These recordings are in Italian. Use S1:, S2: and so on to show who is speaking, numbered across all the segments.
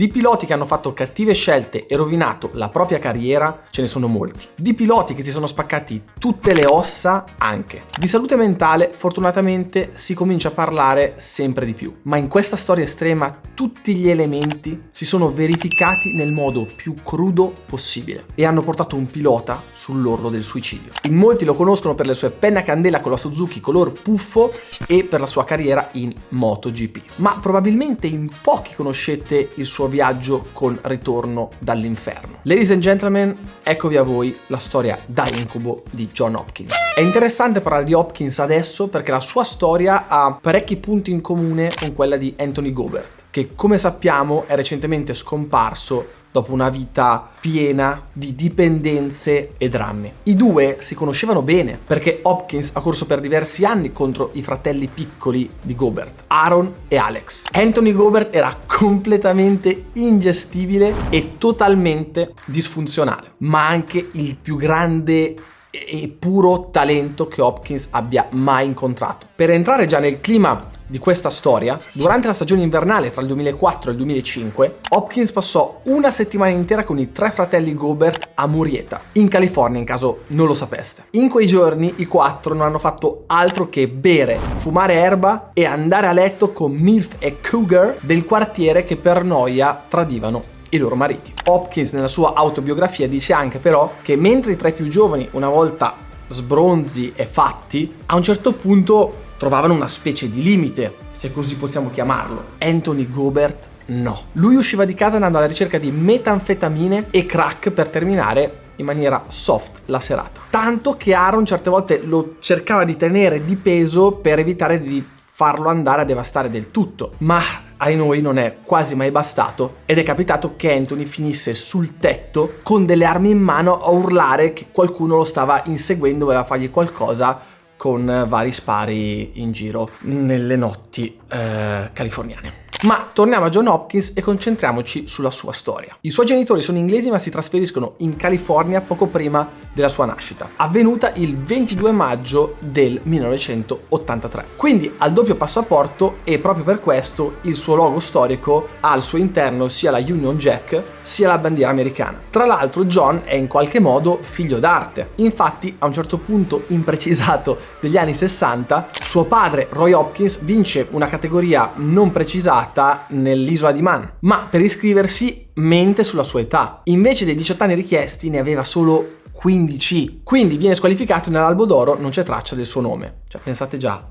S1: Di piloti che hanno fatto cattive scelte e rovinato la propria carriera ce ne sono molti. Di piloti che si sono spaccati tutte le ossa anche. Di salute mentale fortunatamente si comincia a parlare sempre di più. Ma in questa storia estrema tutti gli elementi si sono verificati nel modo più crudo possibile e hanno portato un pilota sull'orlo del suicidio. In molti lo conoscono per le sue penne a candela con la Suzuki color puffo e per la sua carriera in MotoGP. Ma probabilmente in pochi conoscete il suo viaggio con ritorno dall'inferno. Ladies and gentlemen, eccovi a voi la storia da incubo di John Hopkins. È interessante parlare di Hopkins adesso perché la sua storia ha parecchi punti in comune con quella di Anthony Gobert, che come sappiamo è recentemente scomparso dopo una vita piena di dipendenze e drammi. I due si conoscevano bene perché Hopkins ha corso per diversi anni contro i fratelli piccoli di Gobert, Aaron e Alex. Anthony Gobert era completamente ingestibile e totalmente disfunzionale, ma anche il più grande e puro talento che Hopkins abbia mai incontrato. Per entrare già nel clima di questa storia, durante la stagione invernale tra il 2004 e il 2005, Hopkins passò una settimana intera con i tre fratelli Gobert a Murrieta, in California, in caso non lo sapeste. In quei giorni i quattro non hanno fatto altro che bere, fumare erba e andare a letto con MILF e cougar del quartiere che per noia tradivano i loro mariti. Hopkins nella sua autobiografia dice anche però che mentre i tre più giovani, una volta sbronzi e fatti, a un certo punto trovavano una specie di limite, se così possiamo chiamarlo. Anthony Gobert no. Lui usciva di casa andando alla ricerca di metanfetamine e crack per terminare in maniera soft la serata. Tanto che Aaron certe volte lo cercava di tenere di peso per evitare di farlo andare a devastare del tutto. Ma ai noi non è quasi mai bastato ed è capitato che Anthony finisse sul tetto con delle armi in mano a urlare che qualcuno lo stava inseguendo, voleva fargli qualcosa, con vari spari in giro nelle notti californiane. Ma torniamo a John Hopkins e concentriamoci sulla sua storia. I suoi genitori sono inglesi ma si trasferiscono in California poco prima della sua nascita, avvenuta il 22 maggio del 1983. Quindi ha il doppio passaporto e proprio per questo il suo logo storico ha al suo interno sia la Union Jack sia la bandiera americana. Tra l'altro John è in qualche modo figlio d'arte. Infatti a un certo punto imprecisato degli anni 60 suo padre Roy Hopkins vince una categoria non precisata nell'isola di Man, ma per iscriversi mente sulla sua età. Invece dei 18 anni richiesti ne aveva solo 15, quindi viene squalificato e nell'albo d'oro non c'è traccia del suo nome. Cioè pensate già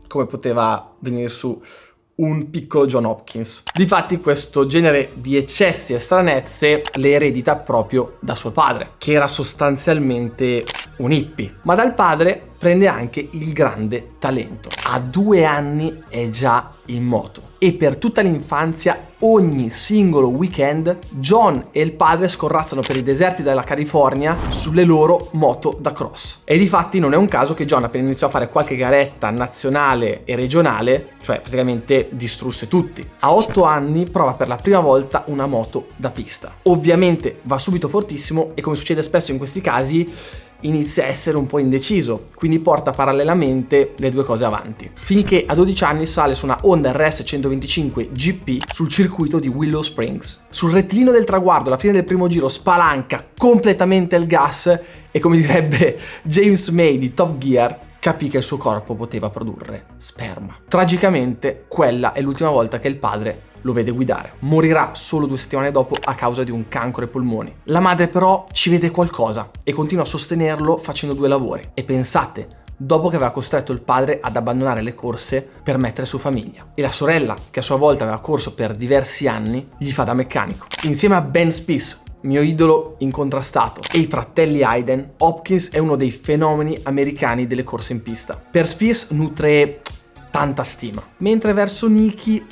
S1: come poteva venire su un piccolo John Hopkins. Difatti questo genere di eccessi e stranezze le eredita proprio da suo padre, che era sostanzialmente un hippie, ma dal padre prende anche il grande talento. A 2 anni è già in moto e per tutta l'infanzia ogni singolo weekend John e il padre scorrazzano per i deserti della California sulle loro moto da cross. E difatti non è un caso che John appena iniziò a fare qualche garetta nazionale e regionale, cioè praticamente distrusse tutti. A 8 anni prova per la prima volta una moto da pista. Ovviamente va subito fortissimo e come succede spesso in questi casi inizia a essere un po' indeciso, quindi porta parallelamente le due cose avanti, finché a 12 anni sale su una Honda RS 125 GP sul circuito di Willow Springs. Sul rettilineo del traguardo, alla fine del primo giro, spalanca completamente il gas e, come direbbe James May di Top Gear, capì che il suo corpo poteva produrre sperma. Tragicamente, quella è l'ultima volta che il padre lo vede guidare. Morirà solo 2 settimane dopo a causa di un cancro ai polmoni. La madre però ci vede qualcosa e continua a sostenerlo facendo 2 lavori. E pensate, dopo che aveva costretto il padre ad abbandonare le corse per mettere su famiglia. E la sorella, che a sua volta aveva corso per diversi anni, gli fa da meccanico. Insieme a Ben Spies, mio idolo incontrastato, e i fratelli Hayden, Hopkins è uno dei fenomeni americani delle corse in pista. Per Spies nutre tanta stima, mentre verso Nicky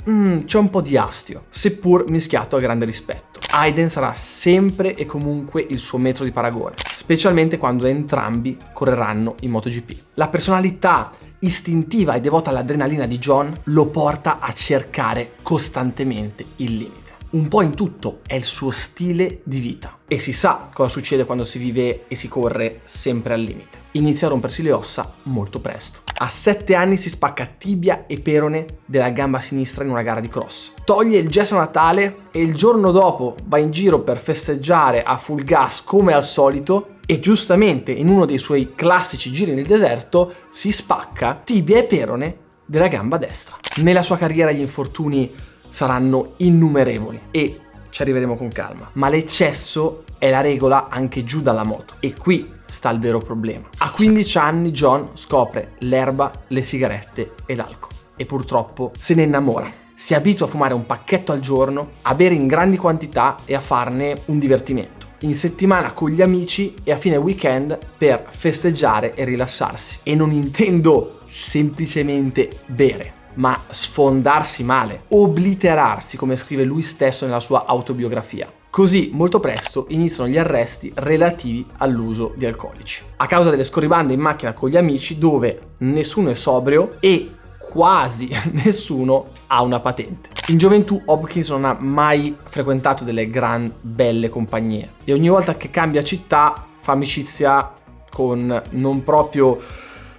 S1: c'è un po' di astio, seppur mischiato a grande rispetto. Hayden sarà sempre e comunque il suo metro di paragone, specialmente quando entrambi correranno in MotoGP. La personalità istintiva e devota all'adrenalina di John lo porta a cercare costantemente il limite. un po' in tutto, è il suo stile di vita. E si sa cosa succede quando si vive e si corre sempre al limite. Inizia a rompersi le ossa molto presto. A 7 anni si spacca tibia e perone della gamba sinistra in una gara di cross. Toglie il gesso natale e il giorno dopo va in giro per festeggiare a full gas come al solito e giustamente in uno dei suoi classici giri nel deserto si spacca tibia e perone della gamba destra. Nella sua carriera gli infortuni saranno innumerevoli e ci arriveremo con calma, ma l'eccesso è la regola anche giù dalla moto e qui sta il vero problema. A 15 anni John scopre l'erba, le sigarette e l'alcol e purtroppo se ne innamora. Si abitua a fumare un pacchetto al giorno, a bere in grandi quantità e a farne un divertimento. In settimana con gli amici e a fine weekend per festeggiare e rilassarsi. E non intendo semplicemente bere, ma sfondarsi male, obliterarsi, come scrive lui stesso nella sua autobiografia. Così, molto presto, iniziano gli arresti relativi all'uso di alcolici. A causa delle scorribande in macchina con gli amici, dove nessuno è sobrio e quasi nessuno ha una patente. In gioventù Hopkins non ha mai frequentato delle gran belle compagnie e ogni volta che cambia città fa amicizia con non proprio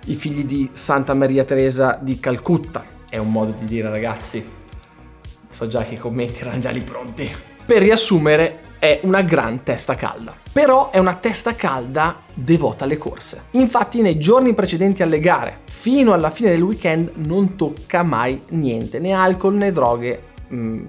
S1: i figli di Santa Maria Teresa di Calcutta. È un modo di dire, ragazzi. So già che i commenti erano già lì pronti. Per riassumere, è una gran testa calda. Però è una testa calda devota alle corse. Infatti nei giorni precedenti alle gare, fino alla fine del weekend, non tocca mai niente, né alcol né droghe,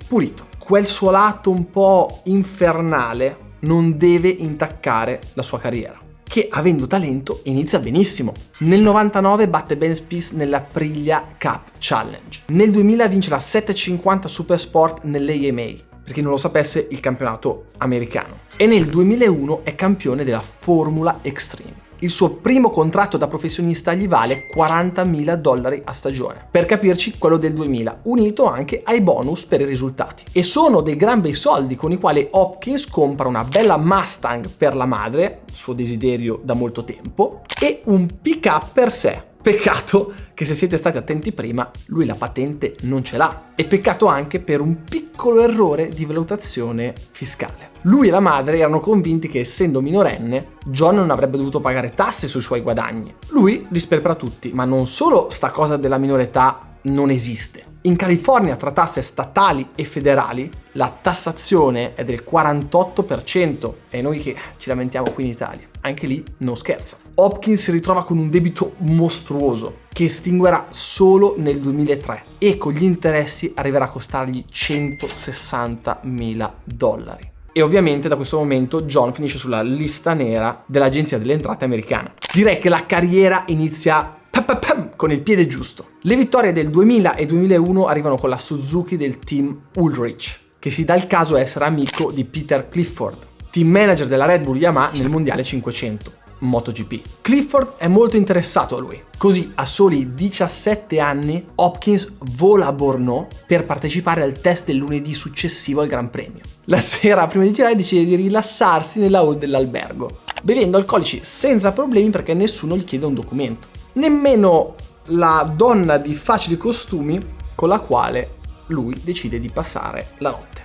S1: pulito. Quel suo lato un po' infernale non deve intaccare la sua carriera, che avendo talento inizia benissimo. Nel 99 batte Ben Spies nella Aprilia Cup Challenge. Nel 2000 vince la 750 Supersport nell'AMA, per chi non lo sapesse, il campionato americano. E nel 2001 è campione della Formula Extreme. Il suo primo contratto da professionista gli vale $40.000 a stagione. Per capirci, quello del 2000, unito anche ai bonus per i risultati. E sono dei gran bei soldi con i quali Hopkins compra una bella Mustang per la madre, suo desiderio da molto tempo, e un pick-up per sé. Peccato che se siete stati attenti prima, lui la patente non ce l'ha. E peccato anche per un piccolo errore di valutazione fiscale. Lui e la madre erano convinti che, essendo minorenne, John non avrebbe dovuto pagare tasse sui suoi guadagni. Lui li sperpera tutti, ma non solo sta cosa della minore età non esiste. In California, tra tasse statali e federali, la tassazione è del 48% e noi che ci lamentiamo qui in Italia, anche lì non scherza. Hopkins si ritrova con un debito mostruoso che estinguerà solo nel 2003 e con gli interessi arriverà a costargli $160.000. E ovviamente da questo momento John finisce sulla lista nera dell'Agenzia delle Entrate americana. Direi che la carriera inizia con il piede giusto. Le vittorie del 2000 e 2001 arrivano con la Suzuki del team Ulrich, che si dà il caso essere amico di Peter Clifford, team manager della Red Bull Yamaha nel mondiale 500 MotoGP. Clifford è molto interessato a lui, così a soli 17 anni Hopkins vola a Brno per partecipare al test del lunedì successivo al Gran Premio. La sera prima di girare decide di rilassarsi nella hall dell'albergo, bevendo alcolici senza problemi perché nessuno gli chiede un documento. Nemmeno la donna di facili costumi con la quale lui decide di passare la notte.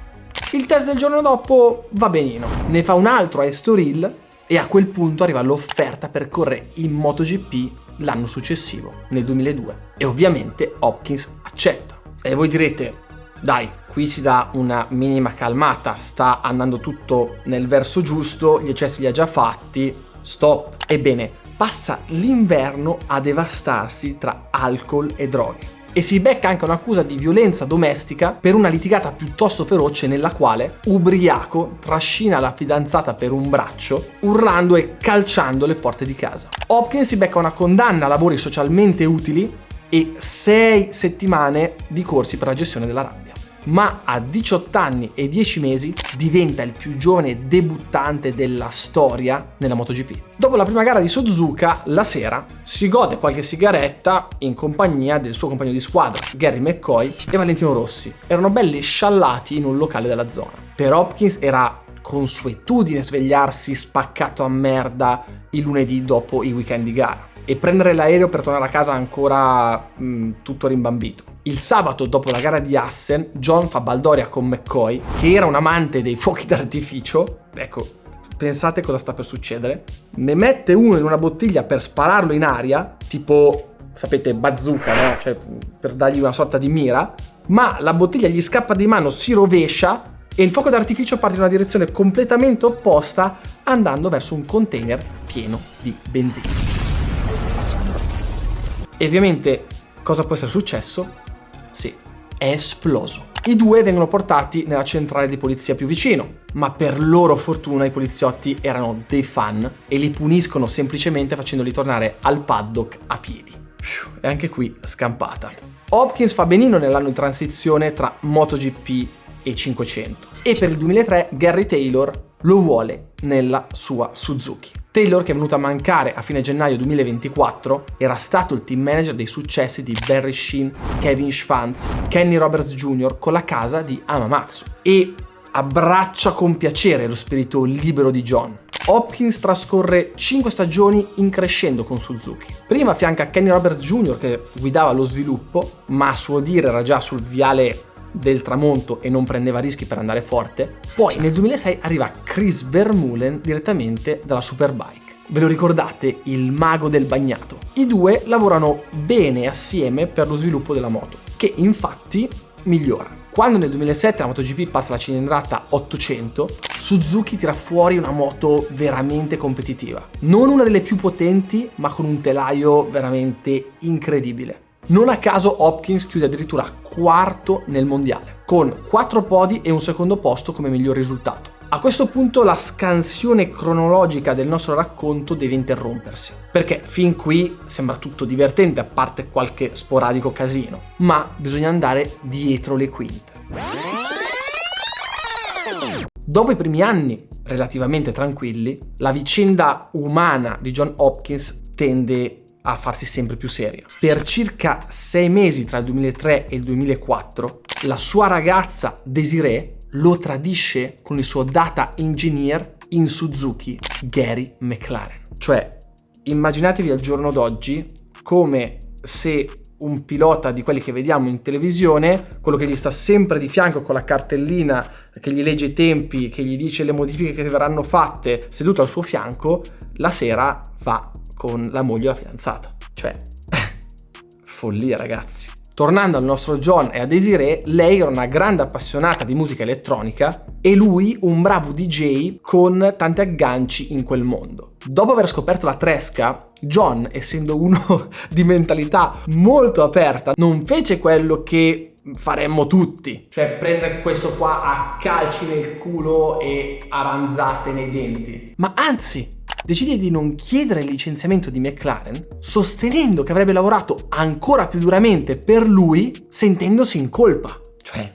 S1: Il test del giorno dopo va benino, ne fa un altro a Estoril e a quel punto arriva l'offerta per correre in MotoGP l'anno successivo, nel 2002. E ovviamente Hopkins accetta. E voi direte, dai, qui si dà una minima calmata, sta andando tutto nel verso giusto, gli eccessi li ha già fatti, stop. Ebbene, passa l'inverno a devastarsi tra alcol e droghe. E si becca anche un'accusa di violenza domestica per una litigata piuttosto feroce nella quale, ubriaco, trascina la fidanzata per un braccio, urlando e calciando le porte di casa. Hopkins si becca una condanna a lavori socialmente utili e 6 settimane di corsi per la gestione della rabbia. Ma a 18 anni e 10 mesi diventa il più giovane debuttante della storia nella MotoGP. Dopo la prima gara di Suzuka, la sera, si gode qualche sigaretta in compagnia del suo compagno di squadra, Gary McCoy e Valentino Rossi. Erano belli sciallati in un locale della zona. Per Hopkins era consuetudine svegliarsi spaccato a merda il lunedì dopo i weekend di gara e prendere l'aereo per tornare a casa ancora tutto rimbambito. Il sabato, dopo la gara di Assen, John fa baldoria con McCoy, che era un amante dei fuochi d'artificio. Ecco, pensate cosa sta per succedere. Ne mette uno in una bottiglia per spararlo in aria, tipo, sapete, bazooka, no? Cioè, per dargli una sorta di mira. Ma la bottiglia gli scappa di mano, si rovescia e il fuoco d'artificio parte in una direzione completamente opposta, andando verso un container pieno di benzina. E ovviamente cosa può essere successo? Sì, è esploso. I due vengono portati nella centrale di polizia più vicino, ma per loro fortuna i poliziotti erano dei fan e li puniscono semplicemente facendoli tornare al paddock a piedi. E anche qui scampata. Hopkins fa benino nell'anno di transizione tra MotoGP e 500 e per il 2003 Gary Taylor lo vuole nella sua Suzuki. Taylor, che è venuto a mancare a fine gennaio 2024, era stato il team manager dei successi di Barry Sheene, Kevin Schwantz, Kenny Roberts Jr. con la casa di Hamamatsu e abbraccia con piacere lo spirito libero di John. Hopkins trascorre 5 stagioni in crescendo con Suzuki. Prima affianca Kenny Roberts Jr. che guidava lo sviluppo, ma a suo dire era già sul viale del tramonto e non prendeva rischi per andare forte. Poi nel 2006 arriva Chris Vermeulen direttamente dalla Superbike. Ve lo ricordate? Il mago del bagnato. I due lavorano bene assieme per lo sviluppo della moto, che infatti migliora. Quando nel 2007 la MotoGP passa la cilindrata 800, Suzuki tira fuori una moto veramente competitiva. Non una delle più potenti, ma con un telaio veramente incredibile. Non a caso Hopkins chiude addirittura quarto nel mondiale, con 4 podi e un secondo posto come miglior risultato. A questo punto la scansione cronologica del nostro racconto deve interrompersi, perché fin qui sembra tutto divertente a parte qualche sporadico casino, ma bisogna andare dietro le quinte. Dopo i primi anni relativamente tranquilli, la vicenda umana di John Hopkins tende a farsi sempre più seria. Per circa 6 mesi tra il 2003 e il 2004, la sua ragazza Desiree lo tradisce con il suo data engineer in Suzuki, Gary McLaren. Cioè, immaginatevi al giorno d'oggi come se un pilota di quelli che vediamo in televisione, quello che gli sta sempre di fianco con la cartellina, che gli legge i tempi, che gli dice le modifiche che verranno fatte, seduto al suo fianco, la sera va con la moglie o la fidanzata. Cioè, follia, ragazzi. Tornando al nostro John e a Desiree, lei era una grande appassionata di musica elettronica e lui un bravo DJ con tanti agganci in quel mondo. Dopo aver scoperto la tresca, John, essendo uno di mentalità molto aperta, non fece quello che faremmo tutti, cioè prendere questo qua a calci nel culo e a ranzate nei denti, ma anzi decide di non chiedere il licenziamento di McLaren, sostenendo che avrebbe lavorato ancora più duramente per lui, sentendosi in colpa. Cioè,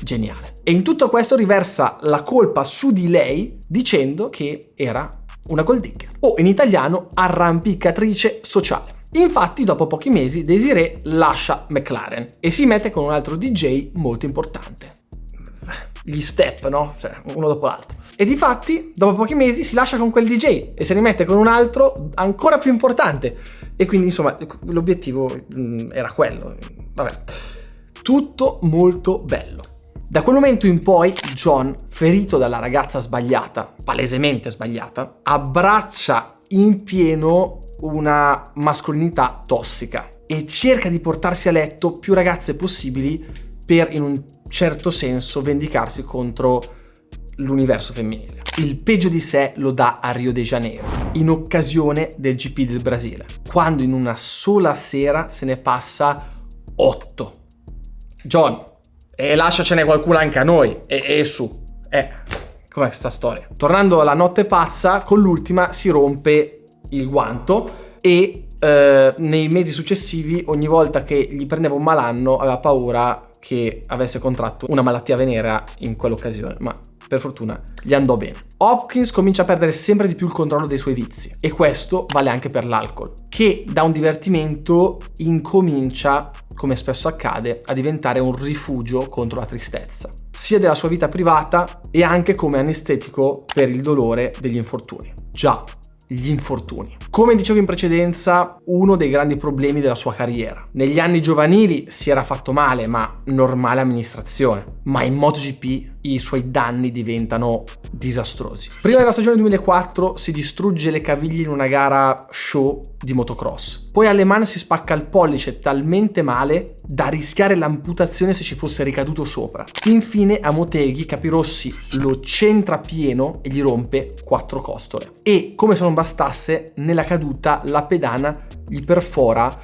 S1: geniale. E in tutto questo riversa la colpa su di lei, dicendo che era una gold digger, o in italiano arrampicatrice sociale. Infatti, dopo pochi mesi, Desiree lascia McLaren e si mette con un altro DJ molto importante. Gli step, no? Cioè, uno dopo l'altro. E difatti, dopo pochi mesi, si lascia con quel DJ e se ne mette con un altro ancora più importante. E quindi, insomma, l'obiettivo era quello. Vabbè. Tutto molto bello. Da quel momento in poi, John, ferito dalla ragazza sbagliata, palesemente sbagliata, abbraccia in pieno una mascolinità tossica e cerca di portarsi a letto più ragazze possibili per, in un certo senso, vendicarsi contro l'universo femminile. Il peggio di sé lo dà a Rio de Janeiro, in occasione del GP del Brasile, quando in una sola sera se ne passa 8. John, e lasciacene qualcuna anche a noi, e su. Com'è sta storia? Tornando alla notte pazza, con l'ultima si rompe il guanto e nei mesi successivi, ogni volta che gli prendeva un malanno, aveva paura che avesse contratto una malattia venerea in quell'occasione, ma per fortuna gli andò bene. Hopkins comincia a perdere sempre di più il controllo dei suoi vizi e questo vale anche per l'alcol, che da un divertimento incomincia, come spesso accade, a diventare un rifugio contro la tristezza, sia della sua vita privata e anche come anestetico per il dolore degli infortuni. Già, gli infortuni. Come dicevo in precedenza, uno dei grandi problemi della sua carriera. Negli anni giovanili si era fatto male, ma normale amministrazione. Ma in MotoGP i suoi danni diventano disastrosi. Prima della stagione 2004 si distrugge le caviglie in una gara show di motocross. Poi alle mani si spacca il pollice talmente male da rischiare l'amputazione se ci fosse ricaduto sopra. Infine a Motegi Capirossi lo centra pieno e gli rompe 4 costole. E come se non bastasse, nella caduta la pedana gli perfora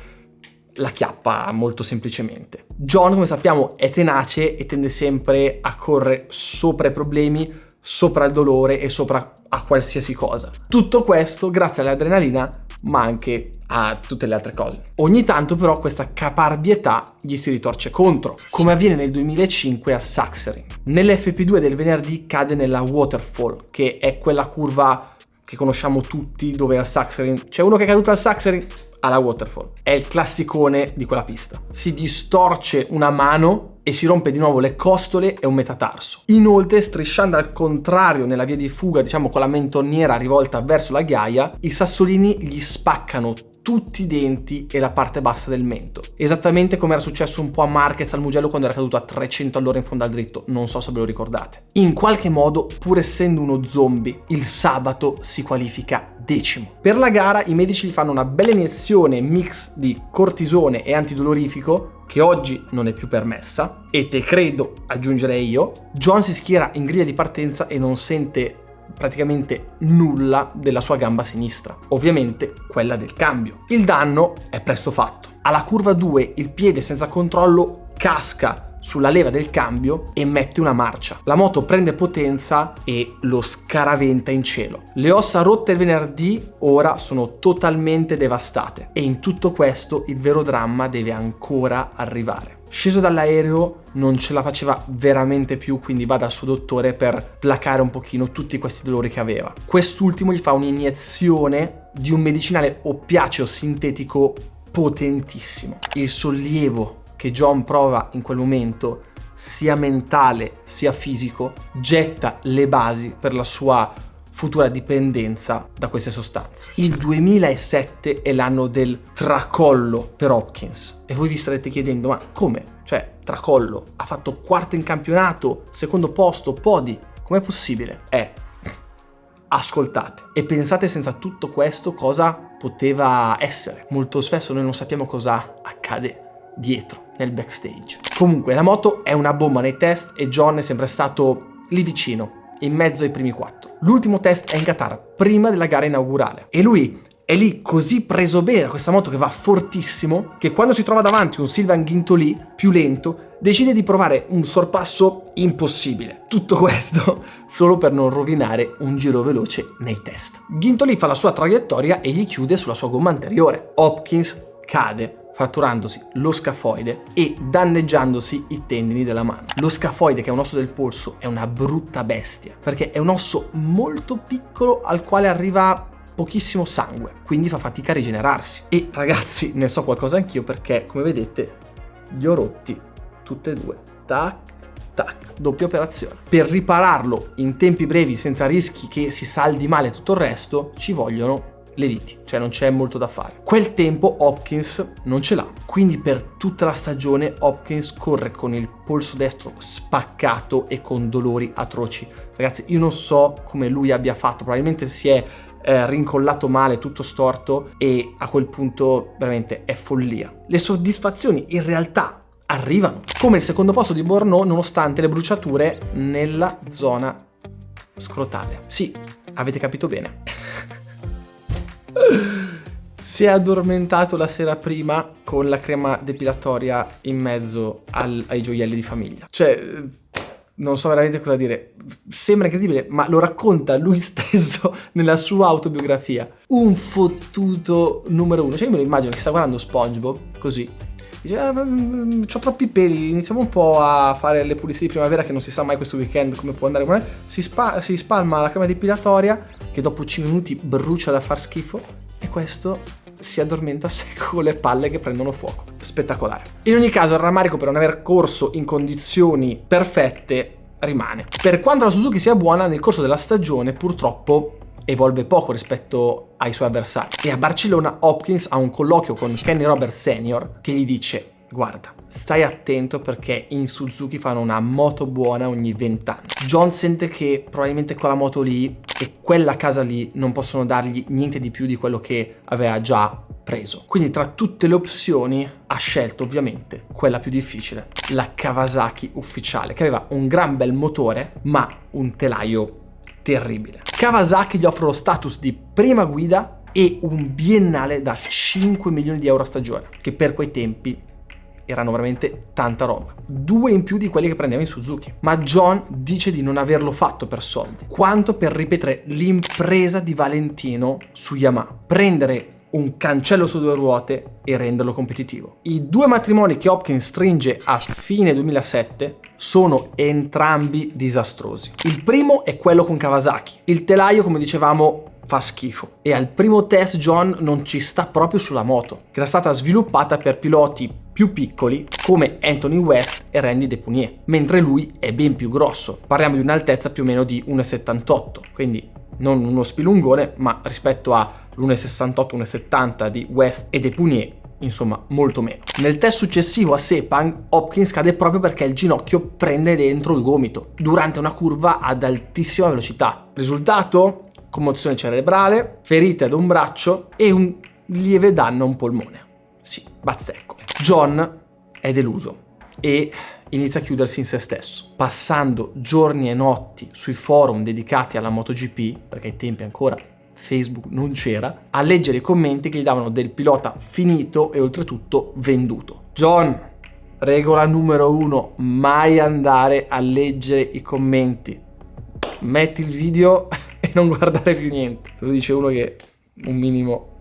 S1: la chiappa molto semplicemente. John, come sappiamo, è tenace e tende sempre a correre sopra i problemi, sopra il dolore e sopra a qualsiasi cosa. Tutto questo grazie all'adrenalina, ma anche a tutte le altre cose. Ogni tanto però questa caparbietà gli si ritorce contro, come avviene nel 2005 al Sachsenring. Nell'FP2 del venerdì cade nella Waterfall, che è quella curva che conosciamo tutti dove al Sachsenring c'è uno che è caduto al Sachsenring, alla Waterfall. È il classicone di quella pista. Si distorce una mano e si rompe di nuovo le costole e un metatarso. Inoltre, strisciando al contrario nella via di fuga, diciamo con la mentonniera rivolta verso la ghiaia, i sassolini gli spaccano tutti i denti e la parte bassa del mento. Esattamente come era successo un po' a Marquez al Mugello quando era caduto a 300 all'ora in fondo al dritto, non so se ve lo ricordate. In qualche modo, pur essendo uno zombie, il sabato si qualifica 10°. Per la gara i medici gli fanno una bella iniezione mix di cortisone e antidolorifico, che oggi non è più permessa, e te credo, aggiungerei io. John si schiera in griglia di partenza e non sente praticamente nulla della sua gamba sinistra, ovviamente quella del cambio. Il danno è presto fatto. Alla curva 2 il piede senza controllo casca sulla leva del cambio e mette una marcia. La moto prende potenza e lo scaraventa in cielo. Le ossa rotte il venerdì ora sono totalmente devastate e in tutto questo il vero dramma deve ancora arrivare. Sceso dall'aereo non ce la faceva veramente più, quindi va dal suo dottore per placare un pochino tutti questi dolori che aveva. Quest'ultimo gli fa un'iniezione di un medicinale oppiaceo sintetico potentissimo. Il sollievo che John prova in quel momento, sia mentale sia fisico, getta le basi per la sua futura dipendenza da queste sostanze. Il 2007 è l'anno del tracollo per Hopkins e voi vi starete chiedendo: ma come? Cioè, tracollo, ha fatto quarto in campionato, secondo posto, podi, com'è possibile? Ascoltate e pensate senza tutto questo cosa poteva essere. Molto spesso noi non sappiamo cosa accade dietro, nel backstage. Comunque la moto è una bomba nei test e John è sempre stato lì vicino, in mezzo ai primi 4. L'ultimo test è in Qatar, prima della gara inaugurale, e lui è lì così preso bene da questa moto che va fortissimo che quando si trova davanti un Sylvain Guintoli più lento decide di provare un sorpasso impossibile. Tutto questo solo per non rovinare un giro veloce nei test. Guintoli fa la sua traiettoria e gli chiude sulla sua gomma anteriore. Hopkins cade fratturandosi lo scafoide e danneggiandosi i tendini della mano. Lo scafoide, che è un osso del polso, è una brutta bestia perché è un osso molto piccolo al quale arriva pochissimo sangue, quindi fa fatica a rigenerarsi. E ragazzi, ne so qualcosa anch'io perché, come vedete, li ho rotti tutte e due. Tac, tac, doppia operazione. Per ripararlo in tempi brevi, senza rischi che si saldi male e tutto il resto, ci vogliono le viti, cioè non c'è molto da fare. Quel tempo Hopkins non ce l'ha, quindi per tutta la stagione Hopkins corre con il polso destro spaccato e con dolori atroci. Ragazzi, io non so come lui abbia fatto, probabilmente si è rincollato male, tutto storto, e a quel punto veramente è follia. Le soddisfazioni in realtà arrivano, come il secondo posto di Bourneau nonostante le bruciature nella zona scrotale. Sì, avete capito bene. Si è addormentato la sera prima con la crema depilatoria in mezzo ai gioielli di famiglia. Cioè, non so veramente cosa dire. Sembra incredibile, ma lo racconta lui stesso nella sua autobiografia. Un fottuto numero 1. Cioè, io me lo immagino che sta guardando SpongeBob così. Dice: c'ho troppi peli, iniziamo un po' a fare le pulizie di primavera, che non si sa mai questo weekend come può andare. Si spalma la crema depilatoria, che dopo 5 minuti brucia da far schifo, e questo si addormenta secco con le palle che prendono fuoco. Spettacolare. In ogni caso, il rammarico per non aver corso in condizioni perfette rimane. Per quanto la Suzuki sia buona, nel corso della stagione purtroppo evolve poco rispetto ai suoi avversari. E a Barcellona Hopkins ha un colloquio con Kenny Roberts Sr. che gli dice: guarda, stai attento perché in Suzuki fanno una moto buona ogni 20 anni. John sente che probabilmente quella moto lì e quella casa lì non possono dargli niente di più di quello che aveva già preso. Quindi tra tutte le opzioni ha scelto ovviamente quella più difficile, la Kawasaki ufficiale, che aveva un gran bel motore ma un telaio terribile. Kawasaki gli offre lo status di prima guida e un biennale da 5 milioni di euro a stagione, che per quei tempi erano veramente tanta roba. 2 in più di quelli che prendeva in Suzuki. Ma John dice di non averlo fatto per soldi, quanto per ripetere l'impresa di Valentino su Yamaha. Prendere un cancello su 2 ruote e renderlo competitivo. I 2 matrimoni che Hopkins stringe a fine 2007 sono entrambi disastrosi. Il primo è quello con Kawasaki. Il telaio, come dicevamo, fa schifo e al primo test John non ci sta proprio sulla moto, che era stata sviluppata per piloti più piccoli come Anthony West e Randy Depunier, mentre lui è ben più grosso. Parliamo di un'altezza più o meno di 1,78, quindi non uno spilungone, ma rispetto a l'1,68, 1,70 di West e Depunier, insomma molto meno. Nel test successivo a Sepang, Hopkins cade proprio perché il ginocchio prende dentro il gomito durante una curva ad altissima velocità. Risultato? Commozione cerebrale, ferite ad un braccio e un lieve danno a un polmone. Sì, bazzeccole. John è deluso e inizia a chiudersi in se stesso, passando giorni e notti sui forum dedicati alla MotoGP, perché ai tempi ancora Facebook non c'era, a leggere i commenti che gli davano del pilota finito e oltretutto venduto. John, regola numero 1, mai andare a leggere i commenti. Metti il video e non guardare più niente. Te lo dice uno che un minimo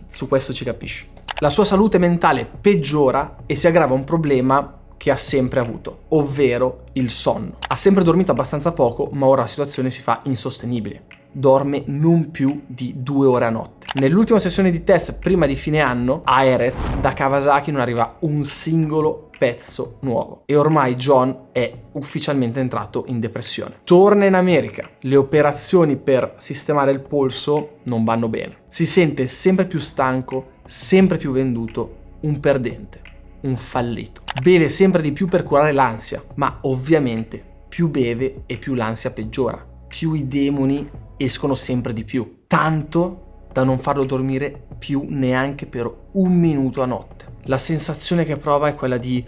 S1: su questo ci capisce. La sua salute mentale peggiora e si aggrava un problema che ha sempre avuto, ovvero il sonno. Ha sempre dormito abbastanza poco, ma ora la situazione si fa insostenibile. Dorme non più di 2 ore a notte. Nell'ultima sessione di test prima di fine anno, a Jerez da Kawasaki non arriva un singolo pezzo nuovo e ormai John è ufficialmente entrato in depressione. Torna in America, le operazioni per sistemare il polso non vanno bene. Si sente sempre più stanco, sempre più venduto, un perdente, un fallito. Beve sempre di più per curare l'ansia, ma ovviamente più beve e più l'ansia peggiora, più i demoni escono sempre di più, tanto da non farlo dormire più neanche per un minuto a notte. La sensazione che prova è quella di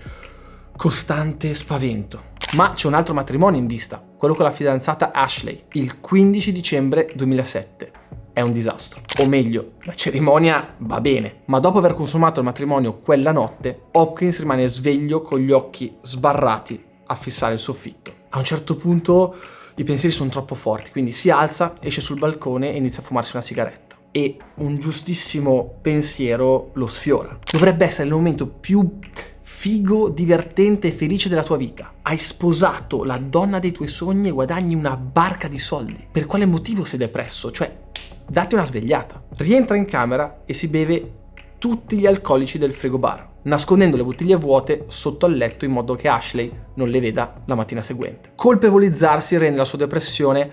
S1: costante spavento. Ma c'è un altro matrimonio in vista, quello con la fidanzata Ashley, il 15 dicembre 2007. È un disastro. O meglio, la cerimonia va bene, ma dopo aver consumato il matrimonio quella notte, Hopkins rimane sveglio con gli occhi sbarrati a fissare il soffitto. A un certo punto i pensieri sono troppo forti, quindi si alza, esce sul balcone e inizia a fumarsi una sigaretta. E un giustissimo pensiero lo sfiora. Dovrebbe essere il momento più figo, divertente e felice della tua vita. Hai sposato la donna dei tuoi sogni e guadagni una barca di soldi. Per quale motivo sei depresso? Cioè, datti una svegliata. Rientra in camera e si beve tutti gli alcolici del frigobar, nascondendo le bottiglie vuote sotto al letto in modo che Ashley non le veda la mattina seguente. Colpevolizzarsi rende la sua depressione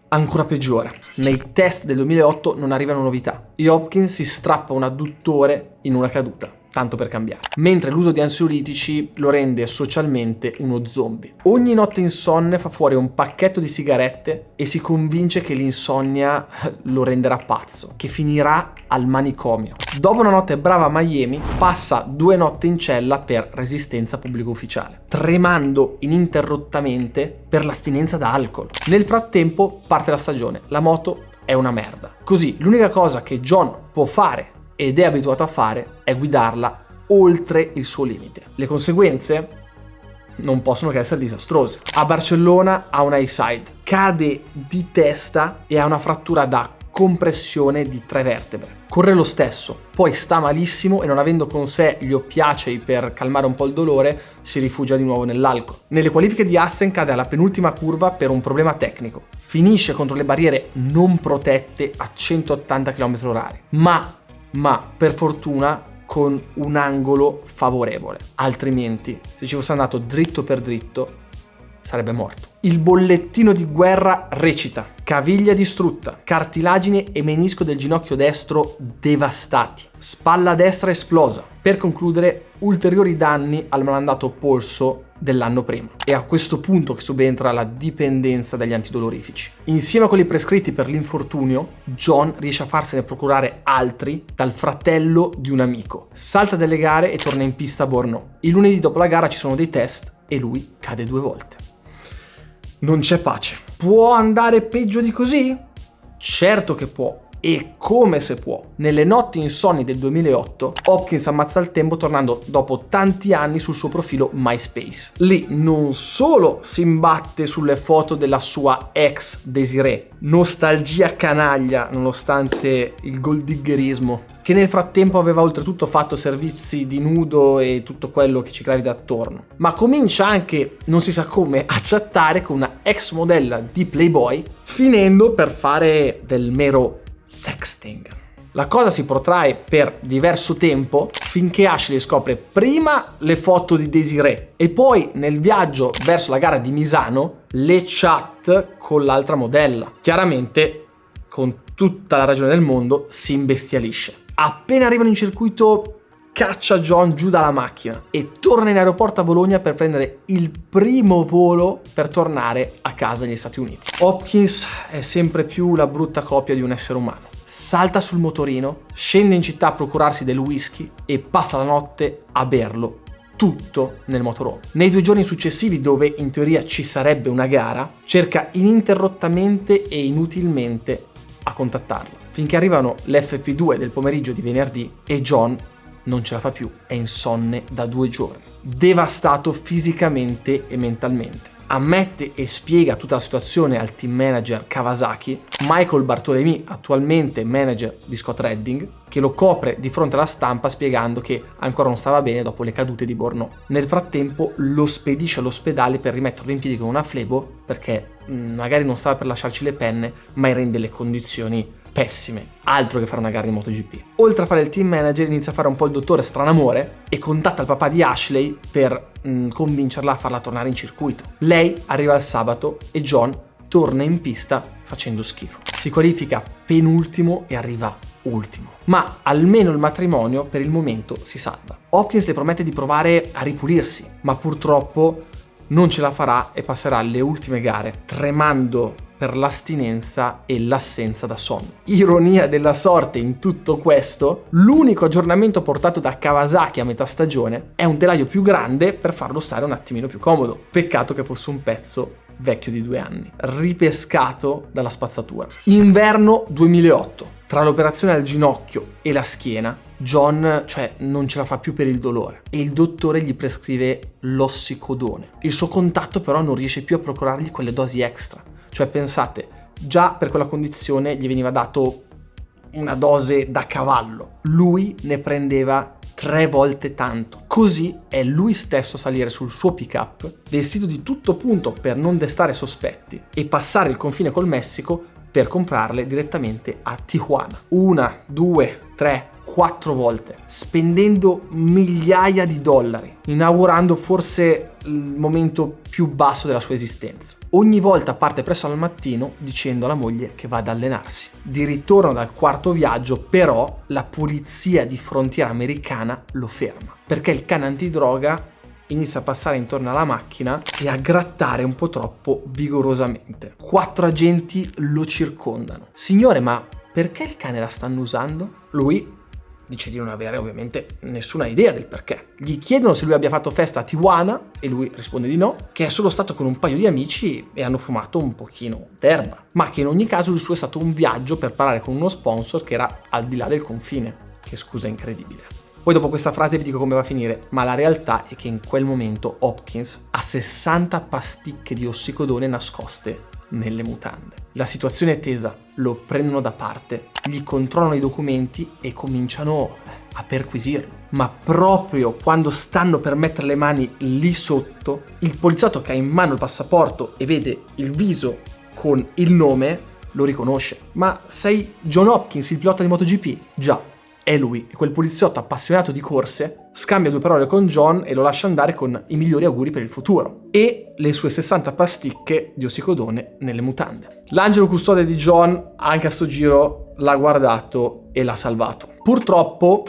S1: ancora peggiore. Nei test del 2008 non arrivano novità e Hopkins si strappa un adduttore in una caduta, tanto per cambiare, mentre l'uso di ansiolitici lo rende socialmente uno zombie. Ogni notte insonne fa fuori un pacchetto di sigarette e si convince che l'insonnia lo renderà pazzo, che finirà al manicomio. Dopo una notte brava a Miami, passa 2 notti in cella per resistenza pubblico ufficiale, tremando ininterrottamente per l'astinenza da alcol. Nel frattempo parte la stagione, la moto è una merda. Così l'unica cosa che John può fare ed è abituato a fare è guidarla oltre il suo limite. Le conseguenze non possono che essere disastrose. A Barcellona ha una high-side, cade di testa e ha una frattura da compressione di 3 vertebre. Corre lo stesso, poi sta malissimo e non avendo con sé gli oppiacei per calmare un po' il dolore, si rifugia di nuovo nell'alcol. Nelle qualifiche di Assen cade alla penultima curva per un problema tecnico. Finisce contro le barriere non protette a 180 km/h. Ma per fortuna con un angolo favorevole, altrimenti se ci fosse andato dritto per dritto sarebbe morto. Il bollettino di guerra recita: caviglia distrutta, cartilagine e menisco del ginocchio destro devastati, spalla destra esplosa. Per concludere, ulteriori danni al malandato polso dell'anno prima. È a questo punto che subentra la dipendenza dagli antidolorifici. Insieme a quelli prescritti per l'infortunio, John riesce a farsene procurare altri dal fratello di un amico. Salta delle gare e torna in pista a Brno. Il lunedì dopo la gara ci sono dei test e lui cade 2 volte. Non c'è pace. Può andare peggio di così? Certo che può. E come se può. Nelle notti insonni del 2008, Hopkins ammazza il tempo tornando dopo tanti anni sul suo profilo MySpace. Lì non solo si imbatte sulle foto della sua ex Desiree, nostalgia canaglia nonostante il golddiggerismo, che nel frattempo aveva oltretutto fatto servizi di nudo e tutto quello che ci gravita attorno, ma comincia anche, non si sa come, a chattare con una ex modella di Playboy, finendo per fare del mero sexting. La cosa si protrae per diverso tempo finché Ashley scopre prima le foto di Desiree e poi nel viaggio verso la gara di Misano le chat con l'altra modella. Chiaramente, con tutta la ragione del mondo, si imbestialisce. Appena arrivano in circuito, caccia John giù dalla macchina e torna in aeroporto a Bologna per prendere il primo volo per tornare a casa negli Stati Uniti. Hopkins è sempre più la brutta copia di un essere umano. Salta sul motorino, scende in città a procurarsi del whisky e passa la notte a berlo tutto nel motorhome. Nei 2 giorni successivi, dove in teoria ci sarebbe una gara, cerca ininterrottamente e inutilmente a contattarlo, finché arrivano le FP2 del pomeriggio di venerdì e John non ce la fa più, è insonne da 2 giorni, devastato fisicamente e mentalmente. Ammette e spiega tutta la situazione al team manager Kawasaki, Michael Bartolomei, attualmente manager di Scott Redding, che lo copre di fronte alla stampa spiegando che ancora non stava bene dopo le cadute di Brno. Nel frattempo lo spedisce all'ospedale per rimetterlo in piedi con una flebo, perché magari non stava per lasciarci le penne, ma era in delle condizioni pessime, altro che fare una gara di MotoGP. Oltre a fare il team manager, inizia a fare un po' il dottore stranamore e contatta il papà di Ashley per convincerla a farla tornare in circuito. Lei arriva il sabato e John torna in pista facendo schifo. Si qualifica penultimo e arriva ultimo. Ma almeno il matrimonio per il momento si salva. Hopkins le promette di provare a ripulirsi, ma purtroppo non ce la farà e passerà alle ultime gare tremando per l'astinenza e l'assenza da sonno. Ironia della sorte in tutto questo, l'unico aggiornamento portato da Kawasaki a metà stagione è un telaio più grande per farlo stare un attimino più comodo. Peccato che fosse un pezzo vecchio di 2 anni, ripescato dalla spazzatura. Inverno 2008. Tra l'operazione al ginocchio e la schiena, John, non ce la fa più per il dolore e il dottore gli prescrive l'ossicodone. Il suo contatto però non riesce più a procurargli quelle dosi extra. Pensate, già per quella condizione gli veniva dato una dose da cavallo. Lui ne prendeva 3 volte tanto. Così è lui stesso a salire sul suo pick-up, vestito di tutto punto per non destare sospetti, e passare il confine col Messico per comprarle direttamente a Tijuana. 1, 2, 3, 4 volte, spendendo migliaia di dollari, inaugurando forse il momento più basso della sua esistenza. Ogni volta parte presto al mattino dicendo alla moglie che va ad allenarsi. Di ritorno dal 4º viaggio, però, la polizia di frontiera americana lo ferma, perché il cane antidroga inizia a passare intorno alla macchina e a grattare un po' troppo vigorosamente. 4 agenti lo circondano. Signore, ma perché il cane la stanno usando? Lui dice di non avere ovviamente nessuna idea del perché. Gli chiedono se lui abbia fatto festa a Tijuana e lui risponde di no, che è solo stato con un paio di amici e hanno fumato un pochino d'erba, ma che in ogni caso il suo è stato un viaggio per parlare con uno sponsor che era al di là del confine. Che scusa incredibile. Poi dopo questa frase vi dico come va a finire, ma la realtà è che in quel momento Hopkins ha 60 pasticche di ossicodone nascoste nelle mutande. La situazione è tesa, lo prendono da parte, gli controllano i documenti e cominciano a perquisirlo. Ma proprio quando stanno per mettere le mani lì sotto, il poliziotto che ha in mano il passaporto e vede il viso con il nome lo riconosce. Ma sei John Hopkins, il pilota di MotoGP? Già, è lui. E quel poliziotto appassionato di corse scambia 2 parole con John e lo lascia andare con i migliori auguri per il futuro e le sue 60 pasticche di ossicodone nelle mutande. L'angelo custode di John anche a sto giro l'ha guardato e l'ha salvato. Purtroppo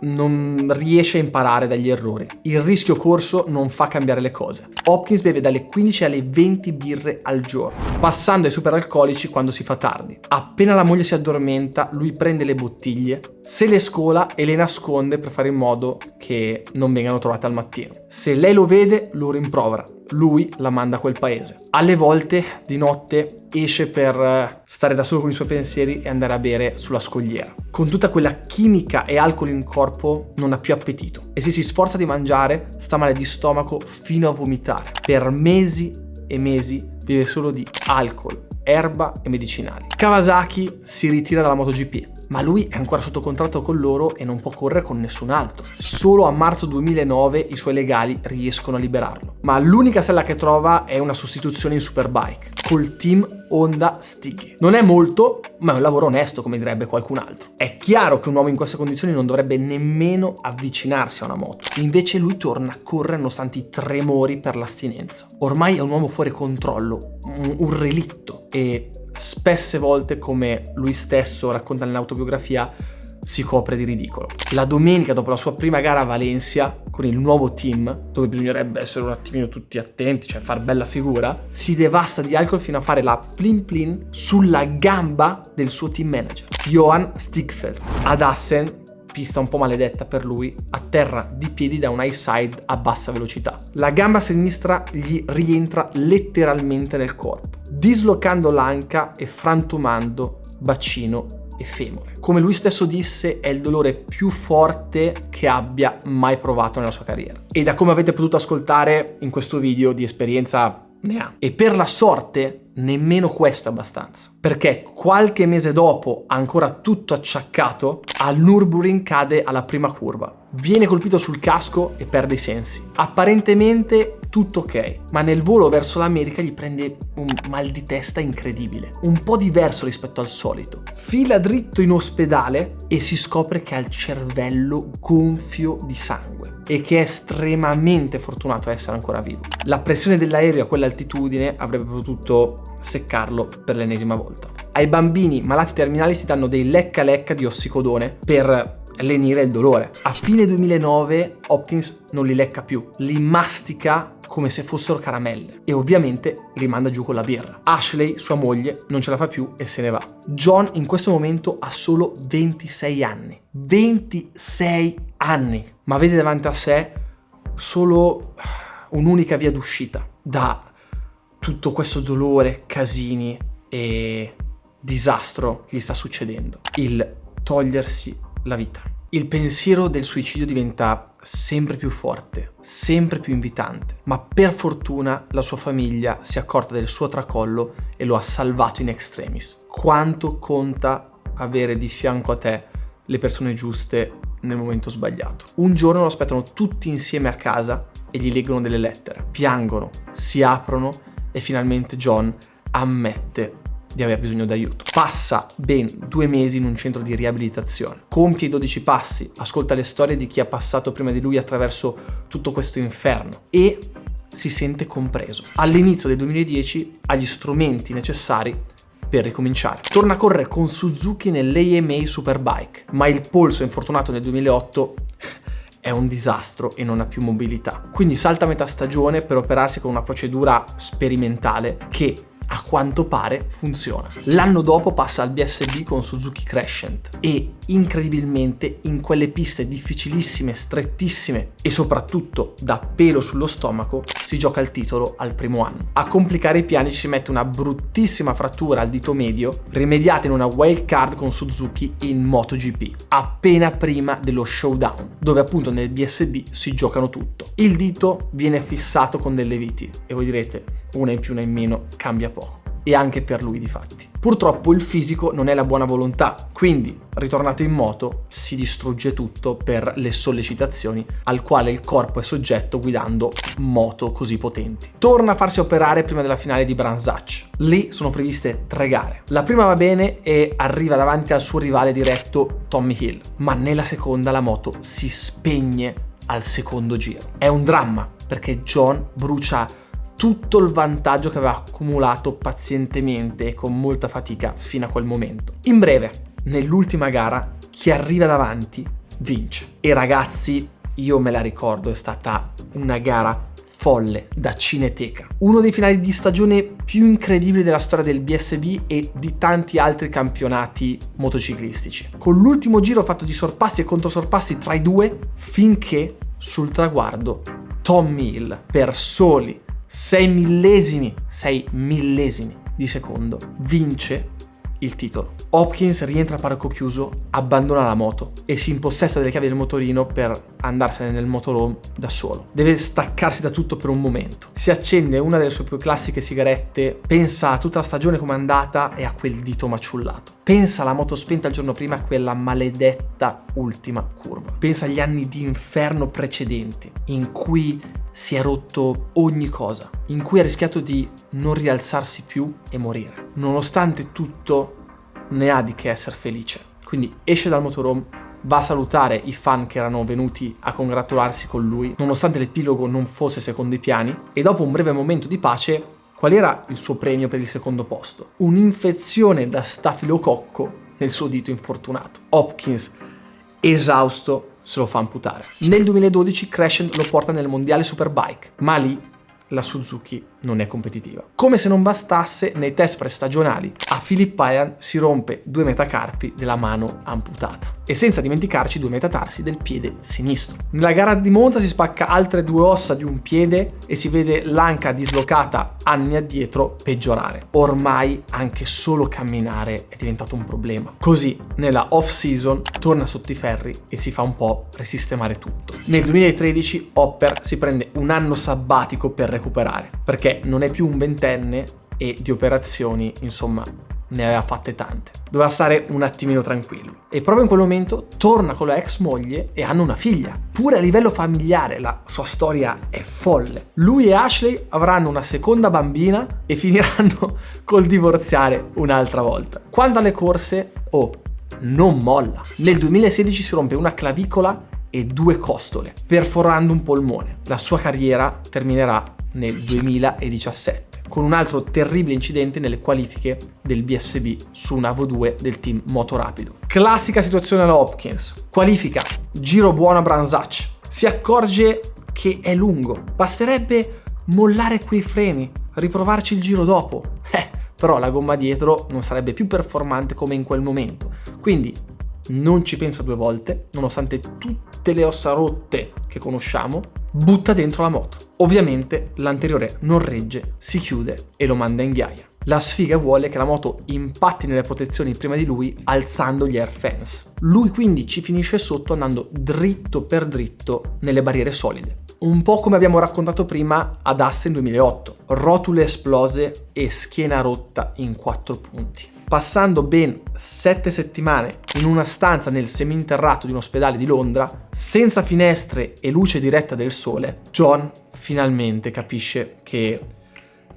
S1: non riesce a imparare dagli errori. Il rischio corso non fa cambiare le cose. Hopkins beve dalle 15 alle 20 birre al giorno, passando ai superalcolici quando si fa tardi. Appena la moglie si addormenta, lui prende le bottiglie, se le scola e le nasconde per fare in modo che non vengano trovate al mattino. Se lei lo vede, lo rimprovera. Lui la manda a quel paese. Alle volte, di notte, esce per stare da solo con i suoi pensieri e andare a bere sulla scogliera. Con tutta quella chimica e alcol in corpo non ha più appetito e se si sforza di mangiare sta male di stomaco fino a vomitare. Per mesi e mesi vive solo di alcol, erba e medicinali. Kawasaki si ritira dalla MotoGP, ma lui è ancora sotto contratto con loro e non può correre con nessun altro. Solo a marzo 2009 i suoi legali riescono a liberarlo. Ma l'unica sella che trova è una sostituzione in Superbike, col team Honda Stiggy. Non è molto, ma è un lavoro onesto, come direbbe qualcun altro. È chiaro che un uomo in queste condizioni non dovrebbe nemmeno avvicinarsi a una moto. Invece lui torna a correre nonostante i tremori per l'astinenza. Ormai è un uomo fuori controllo, un relitto, e spesse volte, come lui stesso racconta nell'autobiografia, si copre di ridicolo. La domenica dopo la sua prima gara a Valencia con il nuovo team, dove bisognerebbe essere un attimino tutti attenti, cioè far bella figura, si devasta di alcol fino a fare la plin plin sulla gamba del suo team manager, Johan Stigfeldt. Ad Assen, pista un po' maledetta per lui, atterra di piedi da un high side a bassa velocità. La gamba sinistra gli rientra letteralmente nel corpo, dislocando l'anca e frantumando bacino e femore. Come lui stesso disse, è il dolore più forte che abbia mai provato nella sua carriera. E da come avete potuto ascoltare in questo video, di esperienza ne ha. E per la sorte nemmeno questo è abbastanza, perché qualche mese dopo, ancora tutto acciaccato, al Nürburgring cade alla prima curva. Viene colpito sul casco e perde i sensi. Apparentemente tutto ok, ma nel volo verso l'America gli prende un mal di testa incredibile, un po' diverso rispetto al solito. Fila dritto in ospedale e si scopre che ha il cervello gonfio di sangue e che è estremamente fortunato a essere ancora vivo. La pressione dell'aereo a quell'altitudine avrebbe potuto seccarlo per l'ennesima volta. Ai bambini malati terminali si danno dei lecca-lecca di ossicodone per lenire il dolore. A fine 2009 Hopkins non li lecca più, li mastica come se fossero caramelle e ovviamente li manda giù con la birra. Ashley, sua moglie, non ce la fa più e se ne va. John in questo momento ha solo 26 anni. 26 anni! Ma vede davanti a sé solo un'unica via d'uscita da tutto questo dolore, casini e disastro che gli sta succedendo. Il togliersi la vita. Il pensiero del suicidio diventa sempre più forte, sempre più invitante, ma per fortuna la sua famiglia si è accorta del suo tracollo e lo ha salvato in extremis. Quanto conta avere di fianco a te le persone giuste nel momento sbagliato. Un giorno lo aspettano tutti insieme a casa e gli leggono delle lettere, piangono, si aprono e finalmente John ammette di aver bisogno d'aiuto. Passa ben 2 mesi in un centro di riabilitazione, compie i 12 passi, ascolta le storie di chi ha passato prima di lui attraverso tutto questo inferno e si sente compreso. All'inizio del 2010 ha gli strumenti necessari per ricominciare. Torna a correre con Suzuki nell'AMA Superbike, ma il polso infortunato nel 2008 è un disastro e non ha più mobilità. Quindi salta a metà stagione per operarsi con una procedura sperimentale che a quanto pare funziona. L'anno dopo passa al BSB con Suzuki Crescent e incredibilmente in quelle piste difficilissime, strettissime e soprattutto da pelo sullo stomaco si gioca il titolo al primo anno. A complicare i piani ci si mette una bruttissima frattura al dito medio rimediata in una wild card con Suzuki in MotoGP appena prima dello showdown, dove appunto nel BSB si giocano tutto. Il dito viene fissato con delle viti e voi direte una in più, una in meno, cambia poco. E anche per lui difatti. Purtroppo il fisico non è la buona volontà, quindi ritornato in moto si distrugge tutto per le sollecitazioni al quale il corpo è soggetto guidando moto così potenti. Torna a farsi operare prima della finale di Brands Hatch. Lì sono previste 3 gare. La prima va bene e arriva davanti al suo rivale diretto Tommy Hill, ma nella seconda la moto si spegne al secondo giro. È un dramma perché John brucia tutto il vantaggio che aveva accumulato pazientemente e con molta fatica fino a quel momento. In breve, nell'ultima gara, chi arriva davanti vince. E ragazzi, io me la ricordo, è stata una gara folle da cineteca. Uno dei finali di stagione più incredibili della storia del BSB e di tanti altri campionati motociclistici. Con l'ultimo giro fatto di sorpassi e controsorpassi tra i due, finché sul traguardo Tommy Hill, per soli 6 millesimi di secondo, vince il titolo. Hopkins rientra a parco chiuso, abbandona la moto e si impossessa delle chiavi del motorino per andarsene nel motorhome da solo. Deve staccarsi da tutto per un momento. Si accende una delle sue più classiche sigarette, pensa a tutta la stagione com'è andata e a quel dito maciullato. Pensa alla moto spenta il giorno prima, a quella maledetta ultima curva. Pensa agli anni di inferno precedenti, in cui si è rotto ogni cosa, in cui ha rischiato di non rialzarsi più e morire. Nonostante tutto, ne ha di che essere felice. Quindi esce dal motorhome, va a salutare i fan che erano venuti a congratularsi con lui, nonostante l'epilogo non fosse secondo i piani, e dopo un breve momento di pace, qual era il suo premio per il secondo posto? Un'infezione da stafilococco nel suo dito infortunato. Hopkins, esausto, se lo fa amputare. Nel 2012 Crescent lo porta nel mondiale Superbike, ma lì la Suzuki non è competitiva. Come se non bastasse, nei test prestagionali a Phillip Island si rompe 2 metacarpi della mano amputata. E senza dimenticarci 2 metatarsi del piede sinistro. Nella gara di Monza si spacca altre 2 ossa di un piede e si vede l'anca dislocata anni addietro peggiorare. Ormai anche solo camminare è diventato un problema. Così, nella off-season, torna sotto i ferri e si fa un po' risistemare tutto. Nel 2013 Hopper si prende un anno sabbatico per recuperare, perché non è più un ventenne e di operazioni, insomma, ne aveva fatte tante. Doveva stare un attimino tranquillo. E proprio in quel momento torna con la ex moglie e hanno una figlia. Pure a livello familiare la sua storia è folle. Lui e Ashley avranno una seconda bambina e finiranno col divorziare un'altra volta. Quanto alle corse, non molla. Nel 2016 si rompe una clavicola e 2 costole, perforando un polmone. La sua carriera terminerà nel 2017 con un altro terribile incidente nelle qualifiche del BSB su una V2 del team Motorapido. Classica situazione alla Hopkins. Qualifica, giro buono a Brands Hatch. Si accorge che è lungo, basterebbe mollare quei freni, riprovarci il giro dopo. Però la gomma dietro non sarebbe più performante come in quel momento. Quindi non ci pensa 2 volte, nonostante tutte le ossa rotte che conosciamo, butta dentro la moto. Ovviamente l'anteriore non regge, si chiude e lo manda in ghiaia. La sfiga vuole che la moto impatti nelle protezioni prima di lui, alzando gli air fence. Lui quindi ci finisce sotto andando dritto per dritto nelle barriere solide. Un po' come abbiamo raccontato prima ad Assen 2008. Rotule esplose e schiena rotta in 4 punti. Passando ben 7 settimane in una stanza nel seminterrato di un ospedale di Londra, senza finestre e luce diretta del sole, John finalmente capisce che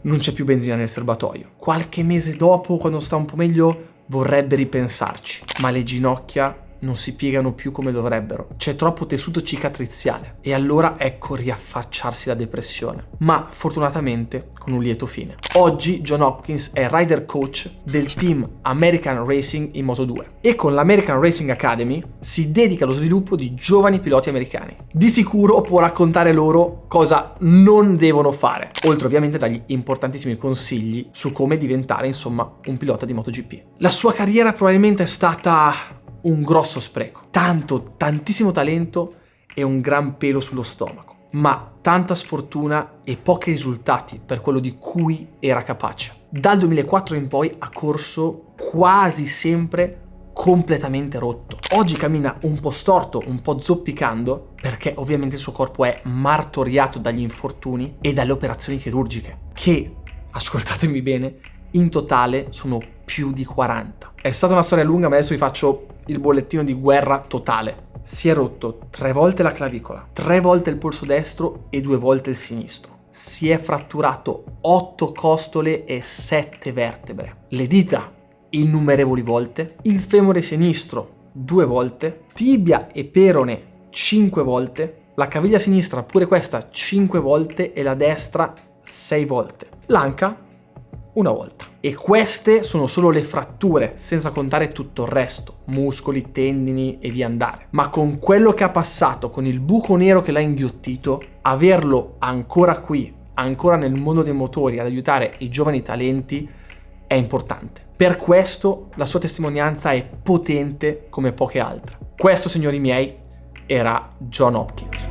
S1: non c'è più benzina nel serbatoio. Qualche mese dopo, quando sta un po' meglio, vorrebbe ripensarci, ma le ginocchia non si piegano più come dovrebbero. C'è troppo tessuto cicatriziale. E allora ecco riaffacciarsi la depressione. Ma fortunatamente con un lieto fine. Oggi John Hopkins è rider coach del team American Racing in Moto2 e con l'American Racing Academy si dedica allo sviluppo di giovani piloti americani. Di sicuro può raccontare loro cosa non devono fare, oltre ovviamente dagli importantissimi consigli su come diventare, insomma, un pilota di MotoGP. La sua carriera probabilmente è stata un grosso spreco, tantissimo talento e un gran pelo sullo stomaco, ma tanta sfortuna e pochi risultati per quello di cui era capace. Dal 2004 in poi ha corso quasi sempre completamente rotto. Oggi cammina un po' storto, un po' zoppicando, perché ovviamente il suo corpo è martoriato dagli infortuni e dalle operazioni chirurgiche, che, ascoltatemi bene, in totale sono più di 40. È stata una storia lunga, ma adesso vi faccio il bollettino di guerra totale. Si è rotto 3 volte la clavicola, 3 volte il polso destro e 2 volte il sinistro. Si è fratturato 8 costole e 7 vertebre. Le dita innumerevoli volte, il femore sinistro 2 volte, tibia e perone 5 volte, La caviglia sinistra pure questa 5 volte e la destra 6 volte. L'anca una volta. E queste sono solo le fratture, senza contare tutto il resto, muscoli, tendini e via andare. Ma con quello che ha passato, con il buco nero che l'ha inghiottito, averlo ancora qui, ancora nel mondo dei motori, ad aiutare i giovani talenti, è importante. Per questo la sua testimonianza è potente come poche altre. Questo, signori miei, era John Hopkins.